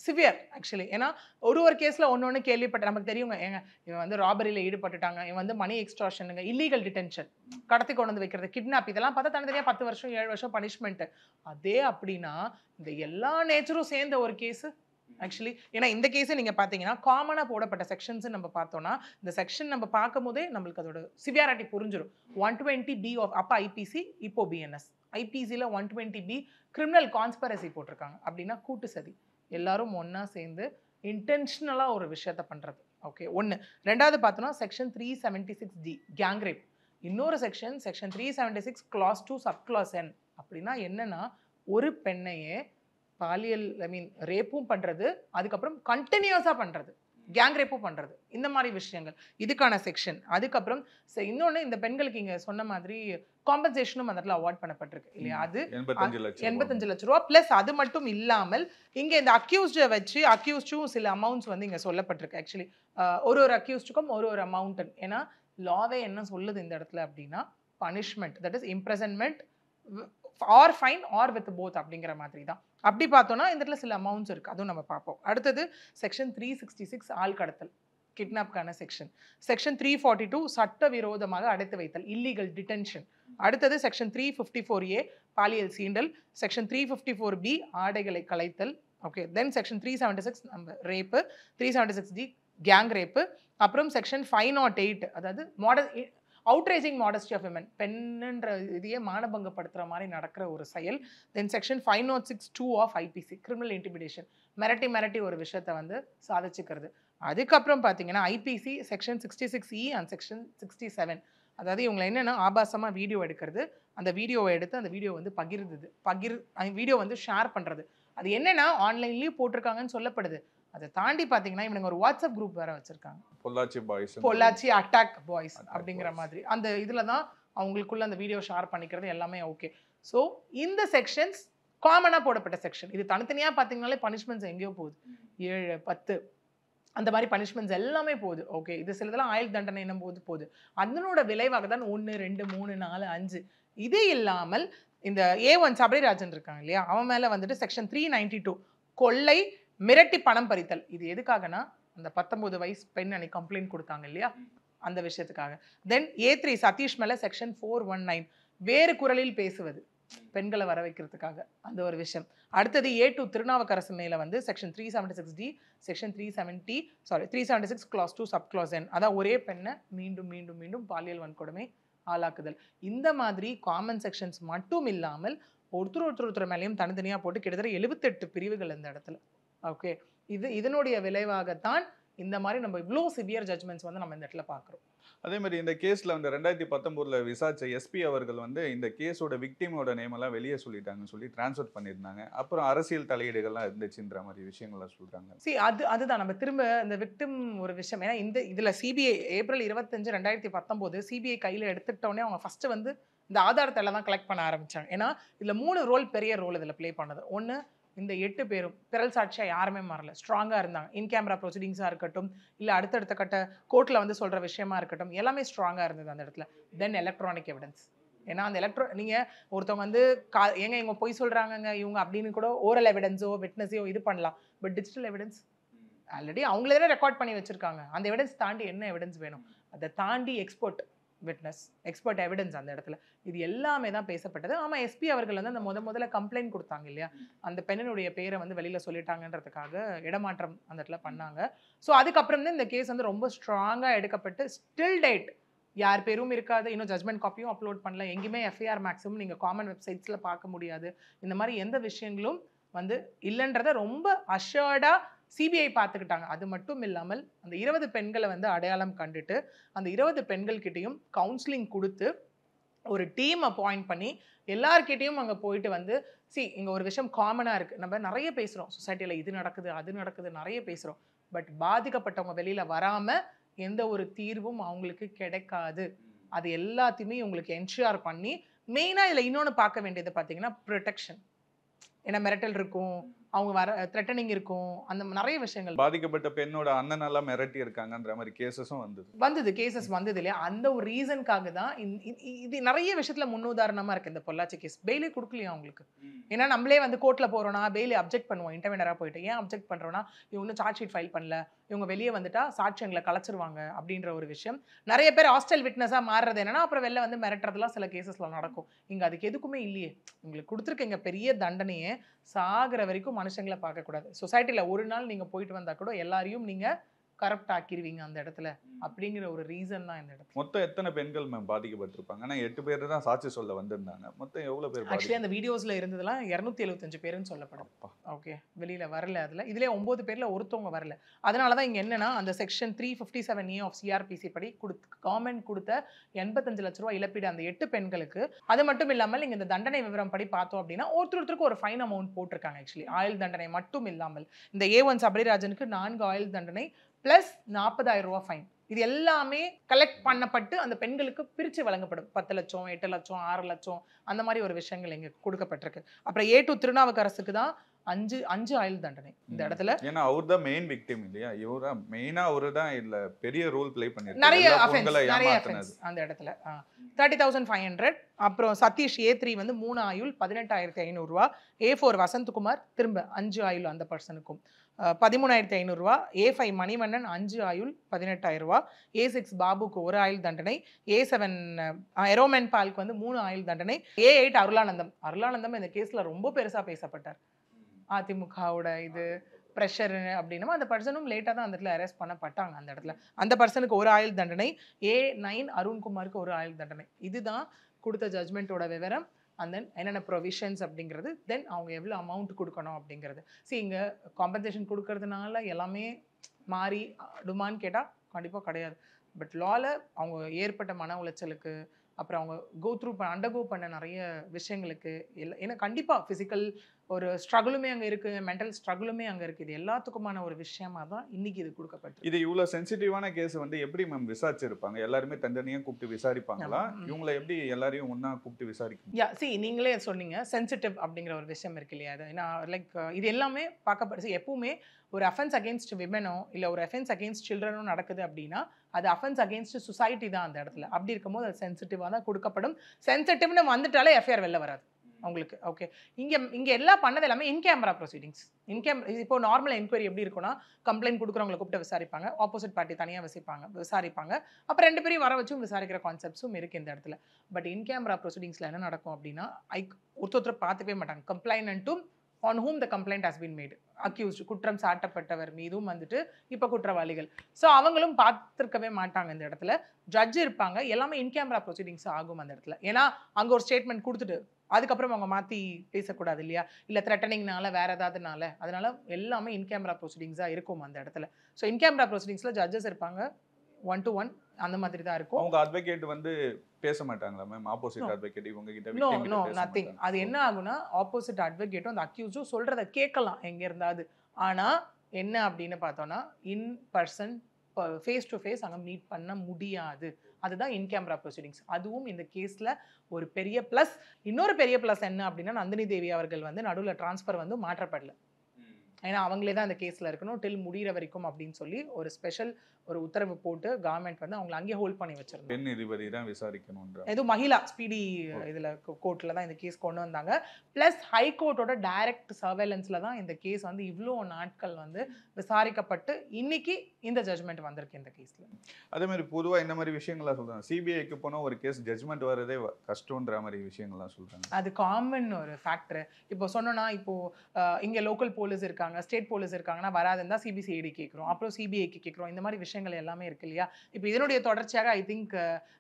சிவியர் ஆக்சுவலி. ஏன்னா ஒரு கேஸில் ஒன்று கேள்விப்பட்ட நமக்கு தெரியுங்க, ஏங்க இவன் வந்து ராபரியில் ஈடுபட்டுட்டாங்க, இவன் வந்து மணி எக்ஸ்ட்ராஷனுங்க, இல்லீகல் டிடென்ஷன், கடத்தி கொண்டு வந்து வைக்கிறது, கிட்னாப், இதெல்லாம் பார்த்தா தனித்தனியாக 10 வருஷம் 7 வருஷம் பனிஷ்மெண்ட்டு. அதே அப்படின்னா இந்த எல்லா நேச்சரும் சேர்ந்த ஒரு கேஸு ஆக்சுவலி. ஏன்னா இந்த கேஸை நீங்கள் பார்த்தீங்கன்னா காமனாக போடப்பட்ட செக்ஷன்ஸ் நம்ம பார்த்தோம்னா இந்த செக்ஷன் நம்ம பார்க்கும் போதே நம்மளுக்கு அதோட சிவியாரிட்டி புரிஞ்சிடும். 120B ஆஃப் அப்போ ஐபிசி, இப்போ பிஎன்எஸ். ஐபிசியில் 120B கிரிமினல் கான்ஸ்பரசி போட்டிருக்காங்க. அப்படின்னா கூட்டு சதி, எல்லாரும் ஒன்றா சேர்ந்து இன்டென்ஷனலாக ஒரு விஷயத்த பண்ணுறது. ஓகே, ஒன்று. ரெண்டாவது பார்த்தோன்னா செக்ஷன் 376D கேங் ரேப். இன்னொரு செக்ஷன் 376 clause 2 subclause N. அப்படின்னா என்னன்னா ஒரு பெண்ணையே பாலியல் ரேப்பும் பண்ணுறது, அதுக்கப்புறம் கண்டினியூஸாக பண்ணுறது, கேங் ரேப்பும் பண்ணுறது, இந்த மாதிரி விஷயங்கள் இதுக்கான செக்ஷன். அதுக்கப்புறம் இன்னொன்று, இந்த பெண்களுக்கு இங்கே சொன்ன மாதிரி காம்பன்சேஷனும் அந்த இடத்துல அவார்ட் பண்ணப்பட்டிருக்கு இல்லையா, அது 85 லட்சம் ரூபா. ப்ளஸ் அது மட்டும் இல்லாமல் இங்கே இந்த அக்யூஸ்டை வச்சு அக்யூஸ்டும் சில அமௌண்ட்ஸ் வந்து இங்கே சொல்லப்பட்டிருக்கு. ஆக்சுவலி ஒரு அக்யூஸ்டுக்கும் ஒரு அமௌண்ட். ஏன்னா லாவே என்ன சொல்லுது இந்த இடத்துல அப்படின்னா punishment, that is imprisonment or fine or with both அப்படிங்கிற மாதிரி தான். அப்படி பார்த்தோன்னா இந்த இடத்துல சில அமௌண்ட்ஸ் இருக்குது, அதுவும் நம்ம பார்ப்போம். அடுத்தது செக்ஷன் 366 ஆள் கடத்தல், கிட்னாப்கான செக்ஷன். செக்ஷன் 342 சட்டவிரோதமாக அடைத்து வைத்தல், இல்லீகல் டிடென்ஷன். அடுத்தது செக்ஷன் 354A பாலியல் சீண்டல். செக்ஷன் 354B ஆடைகளை கலைத்தல். ஓகே, தென் செக்ஷன் 376 நம்ம ரேப்பு, 376D கேங் ரேப்பு. அப்புறம் செக்ஷன் 508 அதாவது அவுட்ரேஜிங் மாடஸ்டி ஆஃப் விமன், பெண்ணுன்ற இதையே மானபங்கப்படுத்துகிற மாதிரி நடக்கிற ஒரு செயல். Then section 506(2) of IPC criminal intimidation, மிரட்டி ஒரு விஷயத்தை வந்து சாதிச்சுக்கிறது. அதுக்கப்புறம் பார்த்தீங்கன்னா IBC section 66E and section 67. அதாவது இவங்களை என்னென்னா ஆபாசமாக வீடியோ எடுக்கிறது, அந்த வீடியோவை எடுத்து அந்த வீடியோ வந்து வீடியோ வந்து ஷேர் பண்ணுறது. அது என்னென்னா ஆன்லைன்லேயும் போட்டிருக்காங்கன்னு சொல்லப்படுது. அதை தாண்டி பார்த்தீங்கன்னா இவனுங்க ஒரு வாட்ஸ்அப் குரூப் வேற வச்சிருக்காங்க, பொள்ளாச்சி அட்டாக் பாய்ஸ் அப்படிங்கிற மாதிரி. அந்த இதில் தான் அவங்களுக்குள்ள அந்த வீடியோ ஷேர் பண்ணிக்கிறது எல்லாமே. ஓகே, ஸோ இந்த செக்ஷன்ஸ் காமனாக போடப்பட்ட செக்ஷன். இது தனித்தனியாக பார்த்தீங்கன்னாலே பனிஷ்மெண்ட்ஸ் எங்கேயோ போகுது, 7, 10 அந்த மாதிரி பனிஷ்மெண்ட்ஸ் எல்லாமே போகுது. ஓகே, இது சிலதெல்லாம் ஆயுள் தண்டனை என்னும் போகுது. அதனோட விளைவாக தான் 1, 2, 3, 4, 5. இது இல்லாமல் இந்த A1 சபரிராஜன் இருக்காங்க இல்லையா, அவன் மேலே வந்துட்டு செக்ஷன் 392 கொள்ளை, மிரட்டி பணம் பறித்தல். இது எதுக்காகனா அந்த 19 வயசு பெண் அன்னைக்கு கம்ப்ளைண்ட் கொடுத்தாங்க இல்லையா, அந்த விஷயத்துக்காக. தென் A3 சதீஷ் மேலே செக்ஷன் 419 வேறு குரலில் பேசுவது, பெண்களை வர வைக்கிறதுக்காக அந்த ஒரு விஷயம். அடுத்தது A2 திருநாவுக்கரசு மேலே வந்து section 376D section 376 clause 2 subclause N. அதான் ஒரே பெண்ணை மீண்டும் மீண்டும் மீண்டும் பாலியல் வன்கொடுமை ஆளாக்குதல். இந்த மாதிரி காமன் செக்ஷன்ஸ் மட்டும் இல்லாமல் ஒருத்தர் மேலேயும் தனித்தனியாக போட்டு கிட்டத்தட்ட 78 பிரிவுகள் இந்த இடத்துல. ஓகே, இதனுடைய விளைவாகத்தான் இந்த மாதிரி நம்ம இவ்வளோ சிவியர் ஜட்மெண்ட்ஸ் வந்து நம்ம இந்த இடத்துல பார்க்குறோம். அதே மாதிரி இந்த கேஸில் வந்து 2019 விசாரிச்ச எஸ்பி அவர்கள் வந்து இந்த கேஸோட விக்டிமோட நேமெல்லாம் வெளியே சொல்லிட்டாங்கன்னு சொல்லி டிரான்ஸ்ஃபர் பண்ணியிருந்தாங்க. அப்புறம் அரசியல் தலையீடுகள்லாம் இருந்துச்சுன்ற மாதிரி விஷயங்கள்லாம் சொல்கிறாங்க. அதுதான் நம்ம திரும்ப இந்த விக்டிம் ஒரு விஷயம். ஏன்னா இதில் சிபிஐ ஏப்ரல் 25, 2019 சிபிஐ கையில் எடுத்துக்கிட்டோடனே அவங்க ஃபஸ்ட்டு வந்து இந்த ஆதாரத்தை எல்லாம் தான் கலெக்ட் பண்ண ஆரம்பித்தாங்க. ஏன்னா இதில் 3 பெரிய ரோல் இதில் ப்ளே பண்ணது. ஒன்று, இந்த 8 பேரும் பிறல் சாட்சியாக யாருமே மாறல, ஸ்ட்ராங்காக இருந்தாங்க. இன் கேமரா ப்ரொசீடிங்ஸாக இருக்கட்டும், இல்லை அடுத்தடுத்த கட்ட கோர்ட்டில் வந்து சொல்கிற விஷயமா இருக்கட்டும், எல்லாமே ஸ்ட்ராங்காக இருந்தது அந்த இடத்துல. தென் எலக்ட்ரானிக் எவிடன்ஸ். ஏன்னா அந்த நீங்கள் ஒருத்தவங்க வந்து இவங்க பொய் சொல்கிறாங்கங்க இவங்க அப்படின்னு கூட ஓரல் எவிடன்ஸோ விட்னஸையோ இது பண்ணலாம். பட் டிஜிட்டல் எவிடன்ஸ் ஆல்ரெடி அவங்களே தான் ரெக்கார்ட் பண்ணி வச்சுருக்காங்க. அந்த எவிடன்ஸ் தாண்டி என்ன எவிடன்ஸ் வேணும், அதை தாண்டி எக்ஸ்பர்ட் எவிடன்ஸ் அந்த இடத்துல. இது எல்லாமே தான் பேசப்பட்டது. ஆமாம், எஸ்பி அவர்கள் வந்து அந்த முதல்ல கம்ப்ளைண்ட் கொடுத்தாங்க இல்லையா, அந்த பெண்ணினுடைய பேரை வந்து வெளியில் சொல்லிட்டாங்கன்றதுக்காக இடமாற்றம் அந்த இடத்துல பண்ணாங்க. ஸோ அதுக்கப்புறம் தான் இந்த கேஸ் வந்து ரொம்ப ஸ்ட்ராங்காக எடுக்கப்பட்டு ஸ்டில் டேட் யார் பேரும் இருக்காது. இன்னும் ஜட்மெண்ட் காப்பியும் அப்லோட் பண்ணல. எங்கேயுமே எஃப்ஐஆர் மேக்ஸிமம் நீங்கள் காமன் வெப்சைட்ஸில் பார்க்க முடியாது. இந்த மாதிரி எந்த விஷயங்களும் வந்து இல்லைன்றதை ரொம்ப அஷர்டாக சிபிஐ பார்த்துக்கிட்டாங்க. அது மட்டும் இல்லாமல் அந்த 20 பெண்களை வந்து அடையாளம் கண்டுட்டு அந்த 20 பெண்கள்கிட்டையும் கவுன்சிலிங் கொடுத்து ஒரு டீம் அப்பாயிண்ட் பண்ணி எல்லார்கிட்டையும் அங்கே போயிட்டு வந்து இங்கே ஒரு விஷயம் காமனாக இருக்குது. நம்ம நிறைய பேசுகிறோம், சொசைட்டியில் இது நடக்குது அது நடக்குது நிறைய பேசுகிறோம். பட் பாதிக்கப்பட்டவங்க வெளியில் வராமல் எந்த ஒரு தீர்வும் அவங்களுக்கு கிடைக்காது. அது எல்லாத்தையுமே உங்களுக்கு என்ஷூர் பண்ணி மெயினாக இதில் இன்னொன்று பார்க்க வேண்டியது பார்த்தீங்கன்னா ப்ரொடெக்ஷன். ஏன்னா மிரட்டல் இருக்கும், அவங்க வர த்ரெட்டனிங் இருக்கும், அந்த நிறைய விஷயங்கள் பாதிக்கப்பட்ட பெண்ணோட அண்ணனெல்லாம் மிரட்டி இருக்காங்கன்ற மாதிரி கேசஸும் வந்தது கேசஸ் வந்தது இல்லையா. அந்த ஒரு ரீசனுக்காக தான் இது நிறைய விஷயத்துல முன்னுதாரணமா இருக்கு இந்த பொள்ளாச்சி கேஸ். பெயிலே கொடுக்கலையா அவங்களுக்கு. ஏன்னா நம்மளே வந்து கோர்ட்ல போறோம்னா பெயிலே அப்ஜெக்ட் பண்ணுவோம் இன்டர்வெனரா போயிட்டு. ஏன் அப்ஜெக்ட் பண்றோம்னா இவங்க சார்ஜ் ஷீட் ஃபைல் பண்ணல, இவங்க வெளியே வந்துட்டா சாட்சியங்களை கலைச்சிருவாங்க அப்படின்ற ஒரு விஷயம். நிறைய பேர் ஹாஸ்டல் விட்னஸா மாறுறது என்னன்னா அப்புறம் வெளில வந்து மிரட்டுறதுலாம் சில கேசஸ்ல நடக்கும். இங்க அதுக்கு எதுக்குமே இல்லையே. உங்களுக்கு கொடுத்துருக்கீங்க பெரிய தண்டனையே, சாகிற வரைக்கும் மனுஷங்களை பார்க்க கூடாது. சொசைட்டில ஒரு நாள் நீங்க போயிட்டு வந்தா கூட எல்லாரையும் நீங்க கரப்ட் ஆக்கிடுவீங்க அந்த இடத்துல அப்படிங்கிற ஒரு ரீசன் தான் இந்த இடத்துல. மொத்தம் எத்தனை பெண்கள் மேம் பாதிக்கப்பட்டிருப்பாங்க? ஆனா 8 பேர் தான் சாட்சி சொல்ல வந்திருந்தாங்க. மொத்தம் எவ்வளவு பேர்? ஆக்சுவலி அந்த வீடியோஸ்ல இருந்ததெல்லாம் 275 பேருன்னு சொல்லப்படும். ஓகே, வெளியில வரல. அதுல இதுல 9 பேர்ல ஒருத்தவங்க வரல. அதனாலதான் இங்க என்னன்னா அந்த செக்ஷன் 357A ஆஃப் சிஆர்பிசி படி கவர்மெண்ட் கொடுத்த 85 லட்ச ரூபாய் இழப்பீடு அந்த 8 பெண்களுக்கு. அது மட்டும் இல்லாமல் நீங்க இந்த தண்டனை விவரம் படி பார்த்தோம் அப்படின்னா ஒருத்தருக்கு ஒரு ஃபைன் அமௌண்ட் போட்டிருக்காங்க. ஆக்சுவலி ஆயுள் தண்டனை மட்டும் இல்லாமல் இந்த A1 சபரிராஜனுக்கு 4 ஆயுள் தண்டனை பிளஸ் 40,000 ரூபாய் ஃபைன். இது எல்லாமே கலெக்ட் பண்ணப்பட்டு அந்த பெண்களுக்கு பிரித்து வழங்கப்படும். 10 லட்சம், 8 லட்சம், 6 லட்சம் அந்த மாதிரி ஒரு விஷயங்கள் இங்கே கொடுக்கப்பட்டிருக்கு. அப்புறம் A2 திருநாவுக்கரசுக்கு தான் 5 ஆயுள் தண்டனை இந்த இடத்துல. ஏன்னா அவர் தான் மெயின் விக்டிம் இல்லையா? இவரா மெயினா அவரு தான் இல்ல பெரிய ரோல் ப்ளே பண்ணிருக்காரு. நிறைய அஃபென்ஸ் அந்த இடத்துல 30,500. அப்புறம் சதீஷ் A3 வந்து 3 ஆயுள் 18,500 ரூபா. A4 வசந்த்குமார் திரும்ப 5 ஆயுள் அந்த பர்சனுக்கும் 13,500 ரூபா. A5 மணிவண்ணன் 5 ஆயுள் 18,000 ரூபா. A6 பாபுக்கு 1 ஆயுள் தண்டனை. A7 எரோமன் பால்க்கு வந்து 3 ஆயுள் தண்டனை. A8 அருளானந்தம் இந்த கேஸ்ல ரொம்ப பெருசா பேசப்பட்டார். அதிமுகவோட இது ப்ரெஷர் அப்படின்னா அந்த பர்சனும் லேட்டாக தான் அந்த இடத்துல அரெஸ்ட் பண்ணப்பட்டாங்க. அந்த இடத்துல அந்த பர்சனுக்கு 1 ஆயுள் தண்டனை. A9 அருண்குமாருக்கு 1 ஆயுள் தண்டனை. இதுதான் கொடுத்த ஜட்மெண்ட்டோட விவரம். அண்ட் தென் என்னென்ன ப்ரொவிஷன்ஸ் அப்படிங்கிறது, தென் அவங்க எவ்வளோ அமௌண்ட் கொடுக்கணும் அப்படிங்கிறது. இங்கே காம்பன்சேஷன் கொடுக்கறதுனால எல்லாமே மாறி டுமான்னு கேட்டால் கண்டிப்பாக கிடையாது. பட் லாவில் அவங்க ஏற்பட்ட மன உளைச்சலுக்கு, அப்புறம் அவங்க அண்டர்கோ பண்ண நிறைய விஷயங்களுக்கு ஏன்னா கண்டிப்பாக ஃபிசிக்கல் ஒரு ஸ்ட்ரகிளுமே அங்கே இருக்குது, மென்டல் ஸ்ட்ரகிளுமே அங்கே இருக்குது. இது எல்லாத்துக்குமான ஒரு விஷயமா தான் இன்னைக்கு இது கொடுக்கப்பட்டு. இது இவ்வளோ சென்சிட்டிவான கேஸ் வந்து எப்படி மேம் விசாரிச்சிருப்பாங்க? எல்லாருமே தனித்தனியாக கூப்பிட்டு விசாரிப்பாங்களா? இவங்களை எப்படி எல்லாரையும் ஒன்றா கூப்பிட்டு விசாரிக்கணும்? நீங்களே சொன்னீங்க சென்சிட்டிவ் அப்படிங்கிற ஒரு விஷயம் இருக்கு இல்லையா? அது ஏன்னா லைக் இது எல்லாமே பார்க்கப்படுது. எப்பவுமே ஒரு அஃபென்ஸ் அகேன்ஸ்ட் விமனோ இல்லை ஒரு அஃபென்ஸ் அகேன்ஸ்ட் சில்ட்ரனோ நடக்குது அப்படின்னா அது அஃபென்ஸ் அகேன்ஸ்ட் சொசைட்டி தான் அந்த இடத்துல. அப்படி இருக்கும்போது அது சென்சிட்டிவாக தான் கொடுக்கப்படும். சென்சிட்டிவ்னு வந்துட்டாலே எஃப்ஐஆர் வெளில வராது அவங்களுக்கு. ஓகே, இங்கே எல்லாம் பண்ணது எல்லாமே இன் கேமரா ப்ரொசீடிங்ஸ். இப்போ நார்மல் என்கொயரி எப்படி இருக்குன்னா கம்ப்ளைண்ட் கொடுக்குறவங்களை கூப்பிட்டு விசாரிப்பாங்க, ஆப்போசிட் பார்ட்டி தனியாக விசாரிப்பாங்க, அப்புறம் 2 பேரையும் வர வச்சும் விசாரிக்கிற கான்செப்ட்ஸும் இருக்குது இந்த இடத்துல. பட் இன் கேமரா ப்ரொசீடிங்ஸில் என்ன நடக்கும் அப்படின்னா ஒருத்தர் பார்த்துக்கவே மாட்டாங்க. கம்ப்ளைனண்ட்டும் on whom the complaint has been made, accused, குற்றம் சாட்டப்பட்டவர் மீதும் வந்துட்டு இப்போ குற்றவாளிகள். ஸோ அவங்களும் பார்த்துருக்கவே மாட்டாங்க இந்த இடத்துல. ஜட்ஜ் இருப்பாங்க, எல்லாமே இன் கேமரா ப்ரொசீடிங்ஸ் ஆகும் அந்த இடத்துல. ஏன்னா அங்கே ஒரு ஸ்டேட்மெண்ட் கொடுத்துட்டு அதுக்கப்புறம் அவங்க மாற்றி பேசக்கூடாது இல்லையா, இல்லை த்ரெட்டனிங்னால வேற ஏதாவதுனால. அதனால எல்லாமே இன் கேமரா ப்ரொசீடிங்ஸாக இருக்கும் அந்த இடத்துல. ஸோ இன் கேமரா ப்ரொசீடிங்ஸில் ஜட்ஜஸ் இருப்பாங்க 1-to-1 அந்த மாதிரி தான் இருக்கும். அவங்க அட்வொகேட் வந்து பேச மாட்டாங்களா மேம்? ஆப்போசிட் அட்வொகேட் இவங்க கிட்ட நோ நத்திங். அது என்ன ஆகுனா ஆப்போசிட் அட்வொகேட்டும் அந்த அக்யூஸும் சொல்றத கேட்கலாம் எங்க இருந்தாது. ஆனா என்ன அப்படின்னு பார்த்தோம்னா in person face to face அங்கே மீட் பண்ண முடியாது. அதுதான் இன் கேமரா ப்ரொசீடிங்ஸ். அதுவும் இந்த கேஸ்ல ஒரு பெரிய ப்ளஸ். இன்னொரு பெரிய ப்ளஸ் என்ன அப்படின்னா நந்தினி தேவி அவர்கள் வந்து நடுவில் டிரான்ஸ்ஃபர் வந்து மாற்றப்படல. ஏன்னா அவங்களே தான் அந்த கேஸில் இருக்கணும் டில் முடிகிற வரைக்கும் அப்படின்னு சொல்லி ஒரு ஸ்பெஷல் ஒரு உத்தரவு போட்டு கவர்மெண்ட் வந்து அவங்களை அங்கேயே ஹோல்ட் பண்ணி வச்சிருந்தாங்க. பெண் நீதிபதி தான் விசாரிக்கணும். எதுவும் மகிழா ஸ்பீடி இதில் கோர்ட்டில் தான் இந்த கேஸ் கொண்டு வந்தாங்க. ப்ளஸ் ஹைகோர்ட்டோட டைரக்ட் சர்வேலன்ஸில் தான் இந்த கேஸ் வந்து இவ்வளோ நாட்கள் வந்து விசாரிக்கப்பட்டு இன்னைக்கு இந்த ஜட்மெண்ட் வந்திருக்கு இந்த கேஸில். அதே மாதிரி பொதுவாக இந்த மாதிரி விஷயங்கள்லாம் சொல்கிறாங்க. சிபிஐக்கு போனால் ஒரு கேஸ் ஜட்மெண்ட் வரதே கஷ்டன்ற மாதிரி விஷயங்கள்லாம் சொல்கிறாங்க. அது காமன் ஒரு ஃபேக்டர். இப்போ சொன்னோன்னா இப்போது இங்கே லோக்கல் போலீஸ் இருக்காங்க, ஸ்டேட் போலீஸ் இருக்காங்கன்னா வராதுன்னு தான் சிபிசிஐடி கேட்குறோம், அப்புறம் சிபிஐக்கு கேட்குறோம். இந்த மாதிரி விஷயங்கள் எல்லாமே இருக்கு இல்லையா? இப்போ இதனுடைய தொடர்ச்சியாக ஐ திங்க்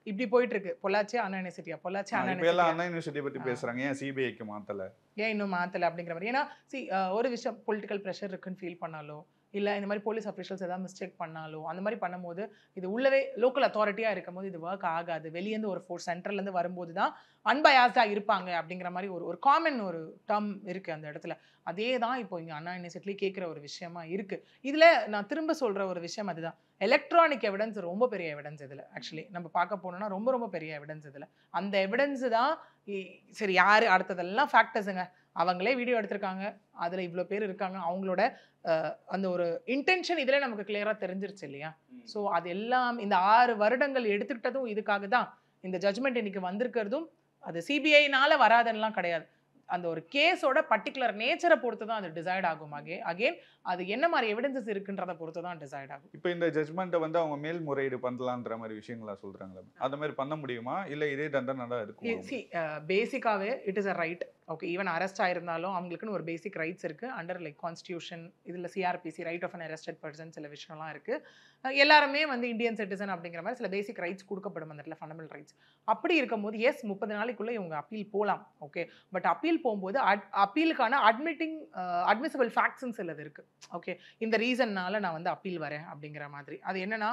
இப்படி போயிட்டு இருக்கு. பொள்ளாச்சி அண்ணா யூனிவர்சிட்டியா, பொள்ளாச்சி அண்ணா யூனிவர்சிட்டி பற்றி பேசுறாங்க. ஏன் சிபிஐக்கு மாத்தல, ஏன் இன்னும் மாத்தல அப்படிங்கிற மாதிரி. ஏன்னா ஒரு விஷயம் பொலிட்டிக்கல் ப்ரெஷர் இருக்குன்னு ஃபீல் பண்ணாலோ இல்லை இந்த மாதிரி போலீஸ் அஃபிஷியல்ஸ் ஏதாவது மிஸ்டேக் பண்ணாலோ அந்த மாதிரி பண்ணும்போது இது உள்ளவே லோக்கல் அத்தாரிட்டியாக இருக்கும் போது இது ஒர்க் ஆகாது. வெளியேருந்து ஒரு ஃபோர்ஸ் சென்ட்ரல்லேருந்து வரும்போது தான் அன்பயாஸ்டாக இருப்பாங்க அப்படிங்கிற மாதிரி ஒரு காமன் ஒரு டேர்ம் இருக்குது அந்த இடத்துல. அதே தான் இப்போ இங்கே அண்ணா யூனிவர்சிட்டிலேயே கேட்குற ஒரு விஷயமா இருக்குது. இதில் நான் திரும்ப சொல்கிற ஒரு விஷயம் அதுதான். எலக்ட்ரானிக் எவிடன்ஸ் ரொம்ப பெரிய எவிடன்ஸ் இதில். ஆக்சுவலி நம்ம பார்க்க போனோம்னா ரொம்ப ரொம்ப பெரிய எவிடன்ஸ் இதில். அந்த எவிடன்ஸ் தான் சரி யார் அடுத்ததெல்லாம் ஃபேக்டர்ஸுங்க, அவங்களே வீடியோ எடுத்திருக்காங்க, அதில் இவ்வளோ பேர் இருக்காங்க, அவங்களோட அந்த ஒரு இன்டென்ஷன் இதில் நமக்கு கிளியராக தெரிஞ்சிருச்சு இல்லையா. ஸோ அது எல்லாம் இந்த 6 வருடங்கள் எடுத்துக்கிட்டதும் இதுக்காக தான். இந்த ஜட்ஜ்மெண்ட் இன்னைக்கு வந்திருக்கிறதும் அது சிபிஐனால வராதுன்னெலாம் கிடையாது. அந்த ஒரு கேஸோட பர்டிகுலர் நேச்சரை பொறுத்து தான் அது டிசைட் ஆகும். அகெயின் அது என்ன மாதிரி எவிடன்சஸ் இருக்குன்றதை பொறுத்து தான் டிசைட் ஆகும். இப்போ இந்த ஜட்ஜ்மெண்ட்டை வந்து அவங்க மேல்முறையீடு பண்ணலான்ற மாதிரி விஷயங்களா சொல்றாங்களா? அந்த மாதிரி பண்ண முடியுமா இல்லை இதே தண்டனை தான் இருக்கும்? பேசிக்காவே it is a right. Okay, even arrest ஆயிருந்தாலும் அவங்களுக்குன்னு ஒரு பேசிக் ரைட்ஸ் இருக்கு அண்டர் லைக் கான்ஸ்டியூஷன், இதில் CrPC right of an arrested person, சில விஷயம்லாம் இருக்கு. எல்லாருமே வந்து இந்தியன் சிட்டிசன் அப்படிங்கிற மாதிரி சில பேசிக் ரைட்ஸ் கொடுக்கப்படும் அந்த இடத்துல, ஃபண்டமெண்டல் ரைட்ஸ். அப்படி இருக்கும்போது எஸ் 30 நாளைக்குள்ளே இவங்க அப்பீல் போகலாம். ஓகே, பட் அப்பீல் போகும்போது அப்பீலுக்கான அட்மிசபிள் ஃபேக்ட்ஸ்ன்னு சிலது இருக்கு. ஓகே, இந்த ரீசன்னால நான் வந்து அப்பீல் வரேன் அப்படிங்கிற மாதிரி. அது என்னன்னா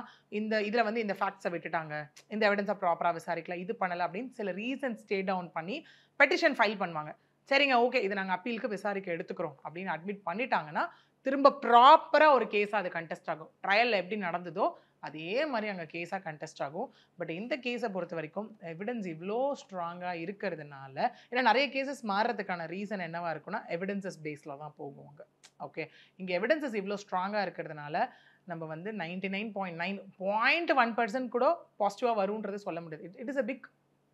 இதில் வந்து இந்த ஃபேக்ட்ஸை விட்டுட்டாங்க, இந்த எவிடன்ஸை ப்ராப்பராக விசாரிக்கல, இது பண்ணலை அப்படின்னு சில ரீசன் ஸ்டே டவுன் பண்ணி பெட்டிஷன் ஃபைல் பண்ணுவாங்க. சரிங்க, ஓகே, இது நாங்கள் அப்பீலுக்கு விசாரிக்க எடுத்துக்கிறோம் அப்படின்னு அட்மிட் பண்ணிட்டாங்கன்னா திரும்ப ப்ராப்பராக ஒரு கேஸாக அது கண்டெஸ்ட் ஆகும். ட்ரையலில் எப்படி நடந்ததோ அதே மாதிரி அங்கே கேஸாக கண்டெஸ்ட் ஆகும். பட் இந்த கேஸை பொறுத்த வரைக்கும் எவிடன்ஸ் இவ்வளோ ஸ்ட்ராங்காக இருக்கிறதுனால, ஏன்னா நிறைய கேசஸ் மாறுறதுக்கான ரீசன் என்னவா இருக்குன்னா எவிடன்சஸ் பேஸில் தான் போகுவாங்க. ஓகே, இங்கே எவிடன்சஸ் இவ்வளோ ஸ்ட்ராங்காக இருக்கிறதுனால நம்ம வந்து 99.1% கூட பாசிட்டிவாக வரும்ன்றது சொல்ல முடியாது. It is a big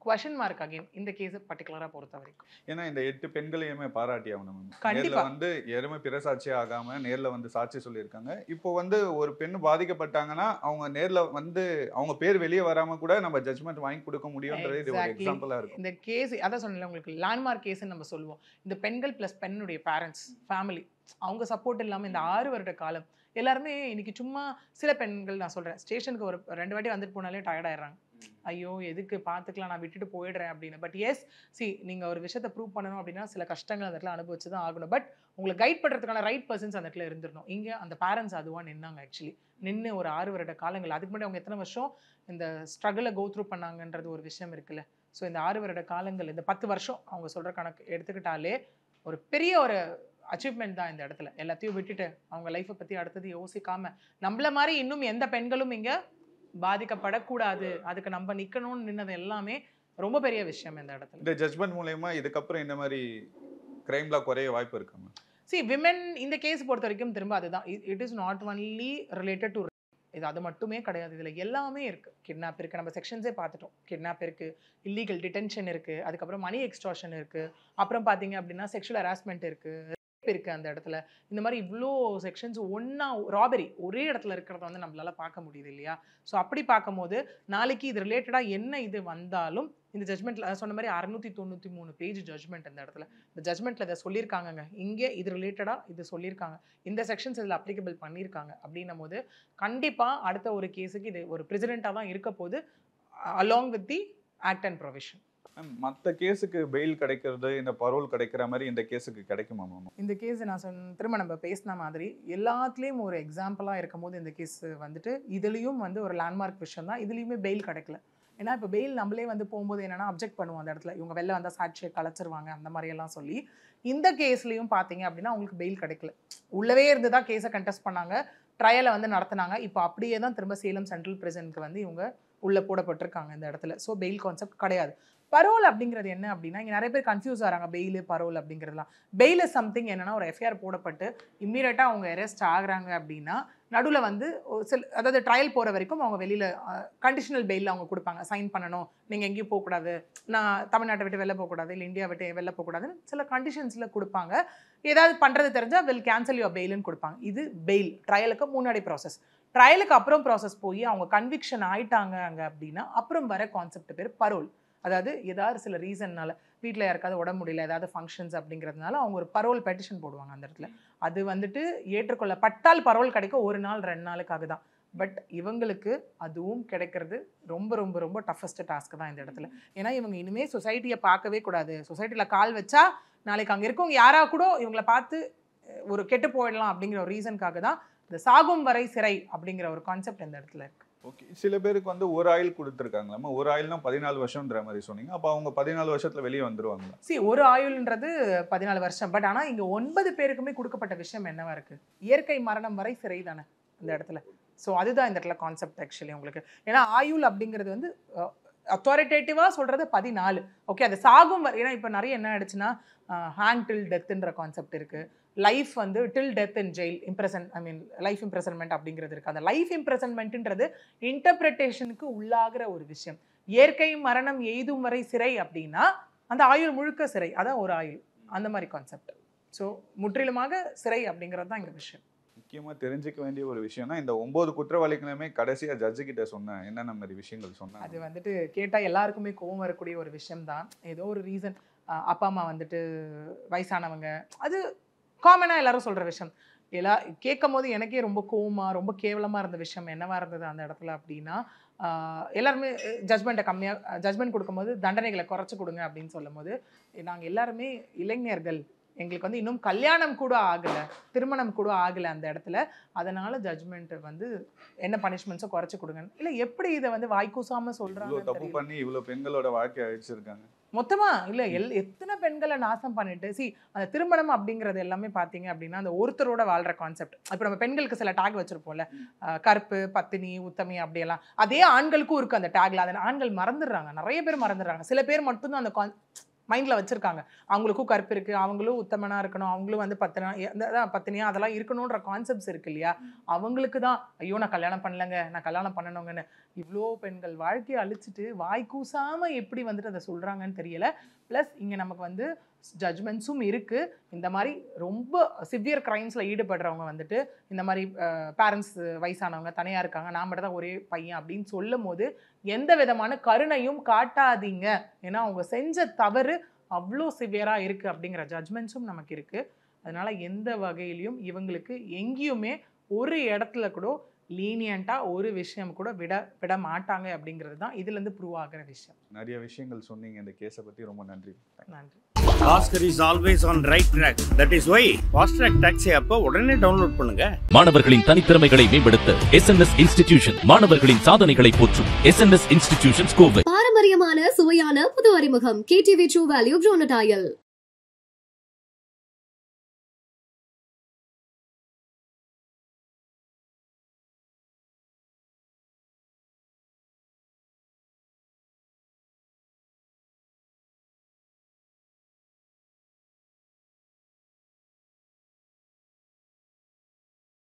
question mark again இந்த கேஸ் பர்டிகுலரா பொறுத்த வரைக்கும். ஏன்னா இந்த 8 பெண்களையுமே பாராட்டி ஆகணும். கண்டிப்பா வந்து யாருமே பிரசாட்சி ஆகாம நேர்ல வந்து சாட்சி சொல்லியிருக்காங்க. இப்போ வந்து ஒரு பெண் பாதிக்கப்பட்டாங்கன்னா அவங்க நேர்ல வந்து அவங்க பேர் வெளியே வராம கூட நம்ம ஜட்ஜ்மெண்ட் வாங்கி கொடுக்க முடியும்ன்றது இது ஒரு எக்ஸாம்பிளா இருக்கும். இந்த கேஸ் அதான் சொன்னேன் உங்களுக்கு, லேண்ட்மார்க் கேஸ்ன்னு நம்ம சொல்லுவோம். இந்த பெண்கள் பிளஸ் பெண்ணுடைய பேரண்ட்ஸ், ஃபேமிலி, அவங்க சப்போர்ட் இல்லாமல் இந்த 6 வருட காலம் எல்லாருமே இன்னைக்கு சும்மா சில பெண்கள் நான் சொல்றேன் ஸ்டேஷனுக்கு ஒரு 2 வாட்டி வந்துட்டு போனாலே டயர்ட் ஆயிடுறாங்க. ஐயோ எதுக்கு பார்த்துக்கலாம், நான் விட்டுட்டு போயிடுறேன் அப்படின்னு. பட் எஸ் நீங்கள் ஒரு விஷயத்தை ப்ரூவ் பண்ணணும் அப்படின்னா சில கஷ்டங்கள் அந்த இடத்துல அனுபவிச்சு தான் ஆகணும். பட் உங்களை கைட் பண்ணுறதுக்கான ரைட் பர்சன்ஸ் அந்த இடத்துல இருந்துடணும். இங்கே அந்த பேரண்ட்ஸ் அதுவாக நின்னாங்க. ஆக்சுவலி நின்று ஒரு 6 வருட காலங்கள், அதுக்கு முன்னாடி அவங்க எத்தனை வருஷம் இந்த ஸ்ட்ரகிளை கோ த்ரூ பண்ணாங்கன்றது ஒரு விஷயம் இருக்குல்ல. ஸோ இந்த 6 வருட காலங்கள், இந்த 10 வருஷம் அவங்க சொல்கிற கணக்கு எடுத்துக்கிட்டாலே ஒரு பெரிய ஒரு அச்சீவ்மெண்ட் தான் இந்த இடத்துல. எல்லாத்தையும் விட்டுட்டு அவங்க லைஃப்பை பற்றி அடுத்தது யோசிக்காம நம்மள மாதிரி இன்னும் எந்த பெண்களும் இங்கே பாதிக்கப்படக்கூடாது, அதுக்கு நம்ம நிற்கணும்னு நின்னது எல்லாமே ரொம்ப பெரிய விஷயம் இந்த இடத்துல. இந்த ஜட்ஜ்மெண்ட் மூலமா இதுக்கப்புறம் இந்த மாதிரி கிரைம்லாம் குறைய வாய்ப்பு இருக்காங்க. விமன் இந்த கேஸ் பொறுத்த வரைக்கும் திரும்ப அதுதான், it is not only related to இது, அது மட்டுமே கிடையாது. இதில் எல்லாமே இருக்குது. கிட்னாப் இருக்குது, நம்ம செக்ஷன்ஸே பார்த்துட்டோம். கிட்னாப் இருக்குது, இல்லீகல் டிடென்ஷன் இருக்குது, அதுக்கப்புறம் மணி எக்ஸ்டார்ஷன் இருக்குது, அப்புறம் பார்த்தீங்க அப்படின்னா செக்ஷுவல் ஹராஸ்மெண்ட் இருக்குது இருக்கு அந்த இடத்துல. இந்த மாதிரி இவ்வளோ செக்ஷன்ஸ் ஒன்னா, ராபரி ஒரே இடத்துல இருக்கிறத வந்து நம்மளால பார்க்க முடியுது இல்லையா. ஸோ அப்படி பார்க்கும்போது நாளைக்கு இது ரிலேட்டடாக என்ன இது வந்தாலும் இந்த ஜட்மெண்ட்ல சொன்ன மாதிரி 693 பேஜ் ஜட்மெண்ட் இந்த இடத்துல. இந்த ஜட்மெண்ட்ல இதை சொல்லியிருக்காங்க, இங்கே இது ரிலேட்டடாக இது சொல்லியிருக்காங்க, இந்த செக்ஷன்ஸ் இதில் அப்ளிகபிள் பண்ணியிருக்காங்க அப்படின்னும் போது கண்டிப்பாக அடுத்த ஒரு கேஸுக்கு இது ஒரு பிரசிடென்ட்டாக தான் இருக்க போது, along with the act and provision. மற்ற கேஸுக்கு பெயில் கிடைக்கிறது, இந்த பரோல் கிடைக்கிற மாதிரி இந்த கேஸுக்கு கிடைக்குமா மேம்? இந்த கேஸ் நான் திரும்ப நம்ம பேசின மாதிரி எல்லாத்துலேயும் ஒரு எக்ஸாம்பிளாக இருக்கும் போது இந்த கேஸ் வந்துட்டு இதுலேயும் வந்து ஒரு லேண்ட்மார்க் விஷயம் தான். இதுலேயுமே பெயில் கிடைக்கல. ஏன்னா இப்போ பெயில் நம்மளே வந்து போகும்போது என்னென்னா அப்ஜெக்ட் பண்ணுவோம் அந்த இடத்துல, இவங்க வெளில வந்தால் சாட்சியை கலைச்சிருவாங்க அந்த மாதிரியெல்லாம் சொல்லி. இந்த கேஸ்லேயும் பார்த்தீங்க அப்படின்னா அவங்களுக்கு பெயில் கிடைக்கல. உள்ளவே இருந்து தான் கேஸை கண்டெஸ்ட் பண்ணாங்க, ட்ரையலை வந்து நடத்தினாங்க. இப்போ அப்படியே தான் திரும்ப சேலம் சென்ட்ரல் பிரிசனுக்கு வந்து இவங்க உள்ளே போடப்பட்டிருக்காங்க இந்த இடத்துல. ஸோ பெயில் கான்செப்ட் கிடையாது. பரோல் அப்படிங்கிறது என்ன அப்படின்னா, இங்கே நிறைய பேர் கன்ஃபியூஸ் ஆகிறாங்க பெயில் பரோல் அப்படிங்கிறதுலாம். பெயில் இஸ் சம்திங் என்னன்னா ஒரு எஃப்ஐஆர் போடப்பட்டு இம்மீடியட்டாக அவங்க அரெஸ்ட் ஆகுறாங்க அப்படின்னா நடுவில் வந்து அதாவது ட்ரையல் போகிற வரைக்கும் அவங்க வெளியில் கண்டிஷனல் பெயிலில் அவங்க கொடுப்பாங்க. சைன் பண்ணணும், நீங்கள் எங்கேயும் போகக்கூடாது, நான் தமிழ்நாட்டை விட்டு வெளில போகக்கூடாது, இல்லை இந்தியா விட்டு வெளில போகக்கூடாதுன்னு சில கண்டிஷன்ஸில் கொடுப்பாங்க. ஏதாவது பண்ணுறது தெரிஞ்சால் வில் கேன்சல் யுவர் பெயில்னு கொடுப்பாங்க. இது பெயில் ட்ரையலுக்கு முன்னாடி ப்ராசஸ். ட்ரையலுக்கு அப்புறம் ப்ராசஸ் போய் அவங்க கன்விக்ஷன் ஆயிட்டாங்க அங்கே அப்படின்னா அப்புறம் வர கான்செப்ட் பேர் பரோல். அதாவது ஏதாவது சில ரீசன்னால வீட்டில் யாருக்காவது உடம்பு முடியல, ஏதாவது ஃபங்க்ஷன்ஸ் அப்படிங்கிறதுனால அவங்க ஒரு பரோல் பெட்டிஷன் போடுவாங்க அந்த இடத்துல. அது வந்துட்டு ஏற்றுக்கொள்ளப்பட்டால் பரோல் கிடைக்க 1 நாள் 2 நாளுக்காக தான். பட் இவங்களுக்கு அதுவும் கிடைக்கிறது ரொம்ப ரொம்ப ரொம்ப டஃபஸ்ட் டாஸ்க் தான் இந்த இடத்துல. ஏன்னா இவங்க இனிமேல் சொசைட்டியை பார்க்கவே கூடாது. சொசைட்டியில் கால் வச்சா நாளைக்கு அங்கே இருக்கவங்க யாராக கூட இவங்களை பார்த்து ஒரு கெட்டு போயிடலாம் அப்படிங்கிற ஒரு ரீசனுக்காக தான் இந்த சாகும் வரை சிறை அப்படிங்கிற ஒரு கான்செப்ட் இந்த இடத்துல இருக்குது. ஓகே, சில பேருக்கு வந்து ஒரு ஆயில் கொடுத்துருக்காங்களாமா. ஒரு ஆயில்னா 14 வருஷம்ன்ற மாதிரி சொன்னீங்க. அப்போ அவங்க 14 வருஷத்துல வெளியே வந்துருவாங்களா? ஒரு ஆயுள்ன்றது 14 வருஷம். பட் ஆனால் இங்கே 9 பேருக்குமே கொடுக்கப்பட்ட விஷயம் என்னவா இருக்கு, இயற்கை மரணம் வரை சிறை தானே இந்த இடத்துல. ஸோ அதுதான் இந்த இடத்துல கான்செப்ட் ஆக்சுவலி உங்களுக்கு. ஏன்னா ஆயுள் அப்படிங்கிறது வந்து அத்தாரிட்டேட்டிவாக சொல்கிறது 14. ஓகே, அது சாகும் வரை. ஏன்னா இப்போ நிறைய என்ன ஆயிடுச்சுன்னா ஹேங் டில் டெத்துன்ற கான்செப்ட் இருக்குது. லைஃப் வந்து டில் டெத் இன் ஜெயில் லைஃப் இம்ப்ரெசன்மெண்ட் அப்படிங்கிறது இருக்குது. அந்த லைஃப் இம்ப்ரெசன்மெண்ட்ன்றது இன்டர்பிரிட்டேஷனுக்கு உள்ளாகிற ஒரு விஷயம். இயற்கை மரணம் எய்தும் வரை சிறை அப்படின்னா அந்த ஆயுள் முழுக்க சிறை, அதான் ஒரு ஆயுள், அந்த மாதிரி கான்செப்ட். ஸோ முற்றிலுமாக சிறை அப்படிங்கிறது தான் எங்கள் விஷயம். முக்கியமாக தெரிஞ்சுக்க வேண்டிய ஒரு விஷயம்னா இந்த 9 குற்றவாளிகளுமே கடைசியாக ஜட்ஜு கிட்ட சொன்ன என்னென்ன மாதிரி விஷயங்கள் சொன்னாங்க? அது வந்துட்டு கேட்டால் எல்லாருக்குமே கோவம் வரக்கூடிய ஒரு விஷயம் தான். ஏதோ ஒரு ரீசன், அப்பா அம்மா வந்துட்டு வயசானவங்க, அது காமனாக எல்லாரும் சொல்கிற விஷயம். கேட்கும் போது எனக்கே ரொம்ப கோவமாக ரொம்ப கேவலமாக இருந்த விஷயம் என்னவா இருந்தது அந்த இடத்துல அப்படின்னா, எல்லாருமே ஜட்மெண்ட் கொடுக்கும்போது தண்டனைகளை குறைச்சி கொடுங்க அப்படின்னு சொல்லும் போது, நாங்கள் எல்லாருமே இளைஞர்கள், எங்களுக்கு வந்து இன்னும் கல்யாணம் கூட ஆகலை, திருமணம் கூட ஆகலை அந்த இடத்துல, அதனால ஜட்மெண்ட்டு வந்து என்ன பனிஷ்மெண்ட்ஸோ குறைச்சி கொடுங்க. இல்லை எப்படி இதை வந்து வாய்க்கூசாமல் சொல்கிறாங்க, தப்பு பண்ணி இவ்வளோ பெண்களோட வாழ்க்கையை அழிச்சிருக்காங்க மொத்தமாக. இல்லை எத்தனை பெண்களை நாசம் பண்ணிட்டு அந்த திருமணம் அப்படிங்கிறது எல்லாமே பார்த்தீங்க அப்படின்னா அந்த ஒருத்தரோட வாழ்கிற கான்செப்ட். இப்போ நம்ம பெண்களுக்கு சில டேக் வச்சுருப்போம்ல, கற்பு, பத்தினி, உத்தமி அப்படியெல்லாம், அதே ஆண்களுக்கும் இருக்குது அந்த டேக்ல. அதை ஆண்கள் மறந்துடுறாங்க, நிறைய பேர் மறந்துடுறாங்க. சில பேர் மட்டும்தான் அந்த மைண்டில் வச்சுருக்காங்க, அவங்களுக்கும் கற்பு இருக்குது, அவங்களும் உத்தமனாக இருக்கணும், அவங்களும் வந்து பத்தினியா அதெல்லாம் இருக்கணுன்ற கான்செப்ட்ஸ் இருக்கு இல்லையா, அவங்களுக்கு தான் ஐயோ நான் கல்யாணம் பண்ணலைங்க, நான் கல்யாணம் பண்ணணுங்கன்னு. இவ்வளோ பெண்கள் வாழ்க்கையை அழிச்சிட்டு வாய்க்கூசாமல் எப்படி வந்துட்டு அதை சொல்கிறாங்கன்னு தெரியல. ப்ளஸ் இங்கே நமக்கு வந்து ஜட்மெண்ட்ஸும் இருக்குது. இந்த மாதிரி ரொம்ப சிவியர் க்ரைம்ஸில் ஈடுபடுறவங்க வந்துட்டு இந்த மாதிரி பேரண்ட்ஸ் வயசானவங்க தனியாக இருக்காங்க, நான் மட்டும் தான் ஒரே பையன் அப்படின்னு சொல்லும் போது எந்த விதமான கருணையும் காட்டாதீங்க. ஏன்னா அவங்க செஞ்ச தவறு அவ்வளோ சிவியராக இருக்குது அப்படிங்கிற ஜட்மெண்ட்ஸும் நமக்கு இருக்குது. அதனால் எந்த வகையிலையும் இவங்களுக்கு எங்கேயுமே ஒரு இடத்துல கூட லீனியண்ட்டாக ஒரு விஷயம் கூட விட மாட்டாங்க அப்படிங்கிறது தான் இதுலேருந்து ப்ரூவ் ஆகிற விஷயம். நிறைய விஷயங்கள் சொன்னீங்க இந்த கேஸை பற்றி, ரொம்ப நன்றி. நன்றி. Oscar is always on right track. That is why Fast Track Taxi app உடனே டவுன்லோட் பண்ணுங்க. மாணவர்களின் தனித்திறமைகளை மேம்படுத்த SNS இன்ஸ்டிடியூஷன் மாணவர்களின் சாதனைகளை போற்றும் SNS இன்ஸ்டிடியூஷன்ஸ் கோவை. பாரம்பரியமான சுவையான புது அறிமுகம் KTV True Value Bronadile.